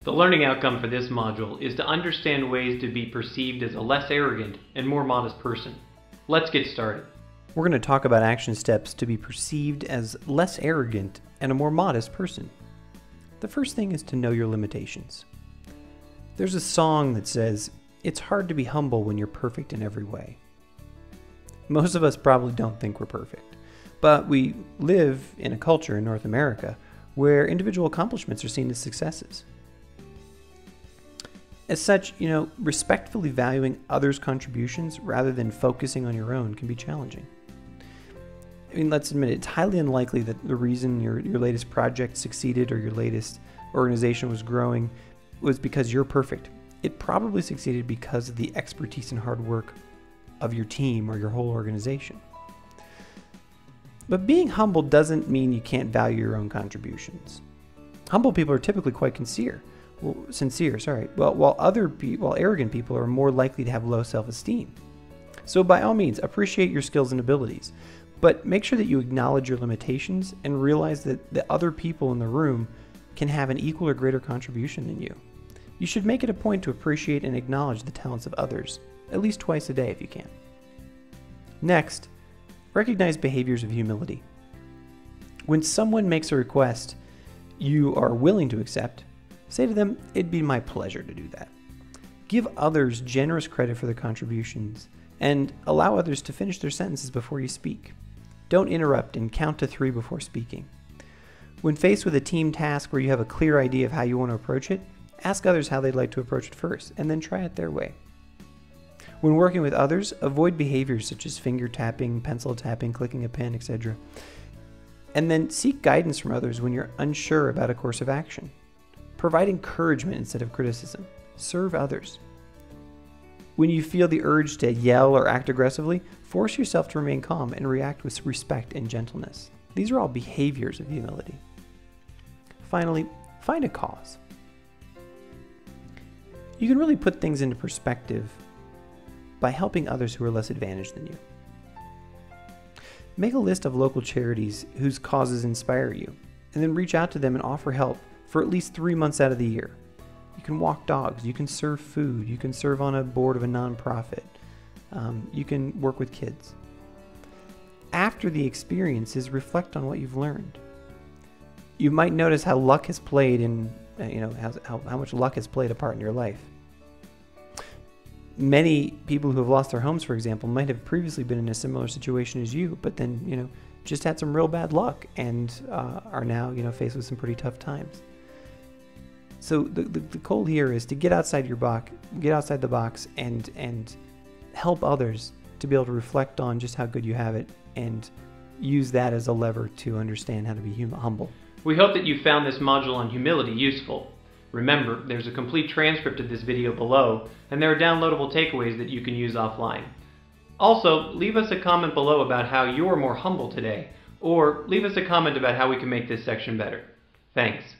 The learning outcome for this module is to understand ways to be perceived as a less arrogant and more modest person. Let's get started. We're going to talk about action steps to be perceived as less arrogant and a more modest person. The first thing is to know your limitations. There's a song that says, "It's hard to be humble when you're perfect in every way." Most of us probably don't think we're perfect, but we live in a culture in North America where individual accomplishments are seen as successes. As such, respectfully valuing others' contributions rather than focusing on your own can be challenging. Let's admit it's highly unlikely that the reason your latest project succeeded or your latest organization was growing was because you're perfect. It probably succeeded because of the expertise and hard work of your team or your whole organization. But being humble doesn't mean you can't value your own contributions. Humble people are typically quite sincere. While arrogant people are more likely to have low self-esteem. So by all means, appreciate your skills and abilities, but make sure that you acknowledge your limitations and realize that the other people in the room can have an equal or greater contribution than you. You should make it a point to appreciate and acknowledge the talents of others, at least twice a day if you can. Next, recognize behaviors of humility. When someone makes a request you are willing to accept, say to them, "It'd be my pleasure to do that." Give others generous credit for their contributions and allow others to finish their sentences before you speak. Don't interrupt and count to 3 before speaking. When faced with a team task where you have a clear idea of how you want to approach it, ask others how they'd like to approach it first and then try it their way. When working with others, avoid behaviors such as finger tapping, pencil tapping, clicking a pen, etc. And then seek guidance from others when you're unsure about a course of action. Provide encouragement instead of criticism. Serve others. When you feel the urge to yell or act aggressively, force yourself to remain calm and react with respect and gentleness. These are all behaviors of humility. Finally, find a cause. You can really put things into perspective by helping others who are less advantaged than you. Make a list of local charities whose causes inspire you, and then reach out to them and offer help for at least 3 months out of the year. You can walk dogs, you can serve food, you can serve on a board of a nonprofit, you can work with kids. After the experiences, reflect on what you've learned. You might notice how luck has played how much luck has played a part in your life. Many people who have lost their homes, for example, might have previously been in a similar situation as you, but then, just had some real bad luck and are now, faced with some pretty tough times. So the goal here is to get outside the box and help others to be able to reflect on just how good you have it and use that as a lever to understand how to be humble. We hope that you found this module on humility useful. Remember, there's a complete transcript of this video below, and there are downloadable takeaways that you can use offline. Also, leave us a comment below about how you're more humble today, or leave us a comment about how we can make this section better. Thanks.